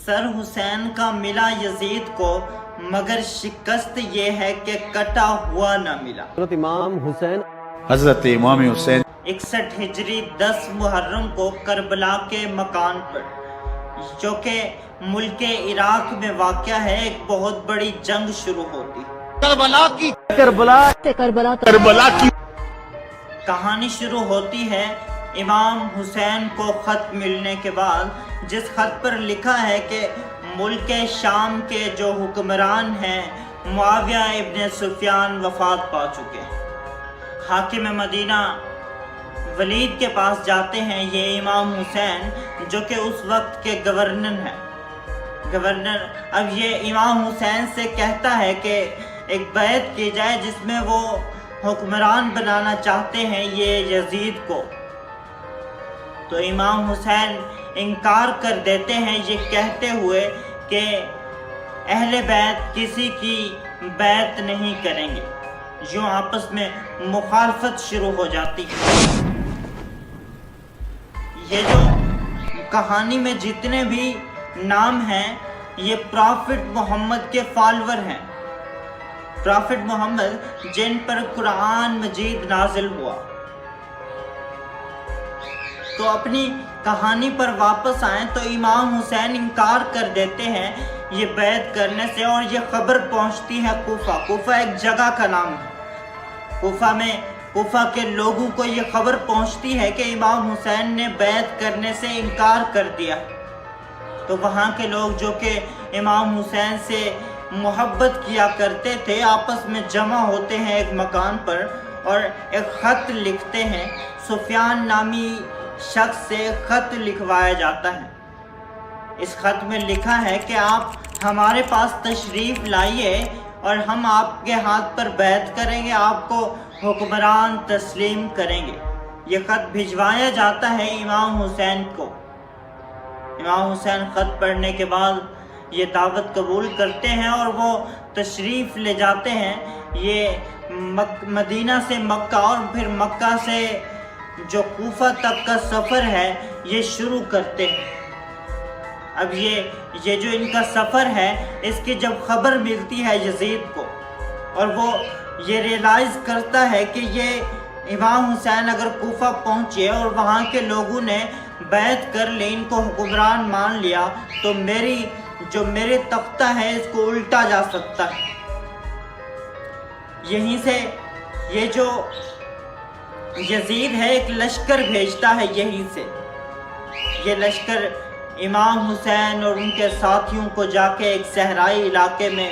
سر حسین کا ملا یزید کو، مگر شکست یہ ہے کہ کٹا ہوا نہ ملا۔ حضرت امام حسین 61 ہجری 10 محرم کو کربلا کے مکان پر، جو کہ ملک عراق میں واقع ہے، ایک بہت بڑی جنگ شروع ہوتی۔ کربلا کی کہانی شروع ہوتی ہے امام حسین کو خط ملنے کے بعد، جس خط پر لکھا ہے کہ ملک شام کے جو حکمران ہیں معاویہ ابن سفیان وفات پا چکے ہیں۔ حاکم مدینہ ولید کے پاس جاتے ہیں یہ امام حسین، جو کہ اس وقت کے گورنر ہیں۔ گورنر اب یہ امام حسین سے کہتا ہے کہ ایک بیعت کی جائے جس میں وہ حکمران بنانا چاہتے ہیں یہ یزید کو۔ تو امام حسین انکار کر دیتے ہیں، یہ کہتے ہوئے کہ اہل بیت کسی کی بیعت نہیں کریں گے۔ یوں آپس میں مخالفت شروع ہو جاتی ہے۔ یہ جو کہانی میں جتنے بھی نام ہیں یہ پرافٹ محمد کے فالور ہیں، پرافٹ محمد جن پر قرآن مجید نازل ہوا۔ تو اپنی کہانی پر واپس آئیں تو امام حسین انکار کر دیتے ہیں یہ بیعت کرنے سے، اور یہ خبر پہنچتی ہے کوفہ۔ کوفہ ایک جگہ کا نام ہے۔ کوفہ کے لوگوں کو یہ خبر پہنچتی ہے کہ امام حسین نے بیعت کرنے سے انکار کر دیا۔ تو وہاں کے لوگ جو کہ امام حسین سے محبت کیا کرتے تھے آپس میں جمع ہوتے ہیں ایک مکان پر، اور ایک خط لکھتے ہیں۔ سفیان نامی شخص سے خط لکھوایا جاتا ہے۔ اس خط میں لکھا ہے کہ آپ ہمارے پاس تشریف لائیے اور ہم آپ کے ہاتھ پر بیعت کریں گے، آپ کو حکمران تسلیم کریں گے۔ یہ خط بھجوایا جاتا ہے امام حسین کو۔ امام حسین خط پڑھنے کے بعد یہ دعوت قبول کرتے ہیں اور وہ تشریف لے جاتے ہیں۔ یہ مدینہ سے مکہ اور پھر مکہ سے جو کوفہ تک کا سفر ہے یہ شروع کرتے ہیں۔ اب یہ جو ان کا سفر ہے اس کی جب خبر ملتی ہے یزید کو، اور وہ یہ ریلائز کرتا ہے کہ یہ امام حسین اگر کوفہ پہنچے اور وہاں کے لوگوں نے بیعت کر لی، ان کو حکمران مان لیا، تو میرے تختہ ہے اس کو الٹا جا سکتا ہے۔ یہیں سے یہ جو یزید ہے ایک لشکر بھیجتا ہے، یہیں سے یہ لشکر امام حسین اور ان کے ساتھیوں کو جا کے ایک صحرائی علاقے میں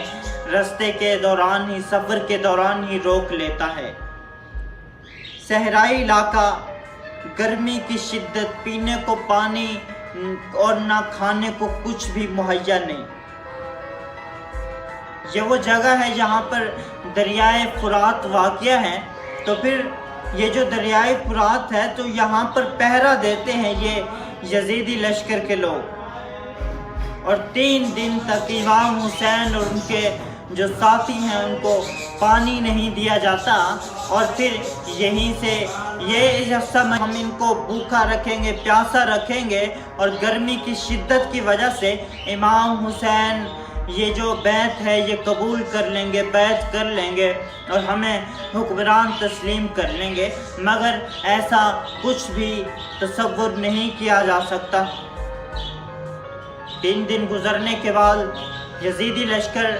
رستے کے دوران ہی، سفر کے دوران ہی روک لیتا ہے۔ صحرائی علاقہ، گرمی کی شدت، پینے کو پانی اور نہ کھانے کو کچھ بھی مہیا نہیں۔ یہ وہ جگہ ہے جہاں پر دریائے فرات واقع ہے۔ تو پھر یہ جو دریائے فرات ہے تو یہاں پر پہرا دیتے ہیں یہ یزیدی لشکر کے لوگ، اور 3 دن تک امام حسین اور ان کے جو ساتھی ہیں ان کو پانی نہیں دیا جاتا، اور پھر یہیں سے یہ سمے ہم ان کو بھوکا رکھیں گے، پیاسا رکھیں گے، اور گرمی کی شدت کی وجہ سے امام حسین یہ جو بیعت ہے یہ قبول کر لیں گے، بیعت کر لیں گے اور ہمیں حکمران تسلیم کر لیں گے۔ مگر ایسا کچھ بھی تصور نہیں کیا جا سکتا۔ 3 دن گزرنے کے بعد یزیدی لشکر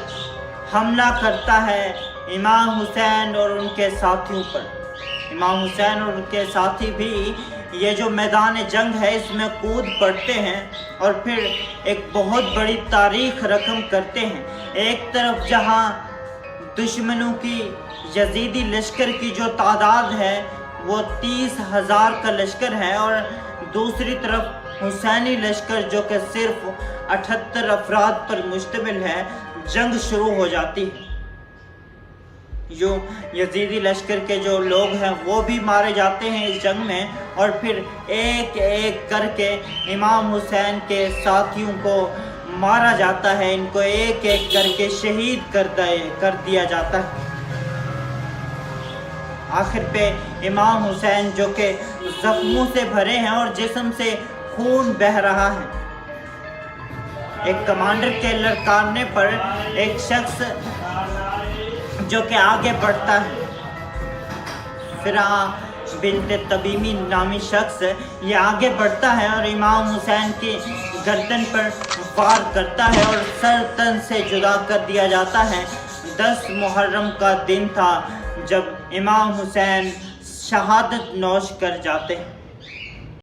حملہ کرتا ہے امام حسین اور ان کے ساتھیوں پر۔ امام حسین اور ان کے ساتھی بھی یہ جو میدان جنگ ہے اس میں کود پڑتے ہیں اور پھر ایک بہت بڑی تاریخ رقم کرتے ہیں۔ ایک طرف جہاں دشمنوں کی یزیدی لشکر کی جو تعداد ہے وہ 30,000 کا لشکر ہے، اور دوسری طرف حسینی لشکر جو کہ صرف 78 افراد پر مشتمل ہے، جنگ شروع ہو جاتی ہے۔ یوں یزیدی لشکر کے جو لوگ ہیں وہ بھی مارے جاتے ہیں اس جنگ میں، اور پھر ایک ایک کر کے امام حسین کے ساتھیوں کو مارا جاتا ہے، ان کو ایک ایک کر کے شہید کر دیا جاتا ہے۔ آخر پہ امام حسین جو کہ زخموں سے بھرے ہیں اور جسم سے خون بہہ رہا ہے، ایک کمانڈر کے للکارنے پر ایک شخص جو کہ آگے بڑھتا ہے، فرا بنت تمیمی نامی شخص، یہ آگے بڑھتا ہے اور امام حسین کی گردن پر وار کرتا ہے اور سر تن سے جدا کر دیا جاتا ہے۔ 10 محرم کا دن تھا جب امام حسین شہادت نوش کر جاتے ہیں۔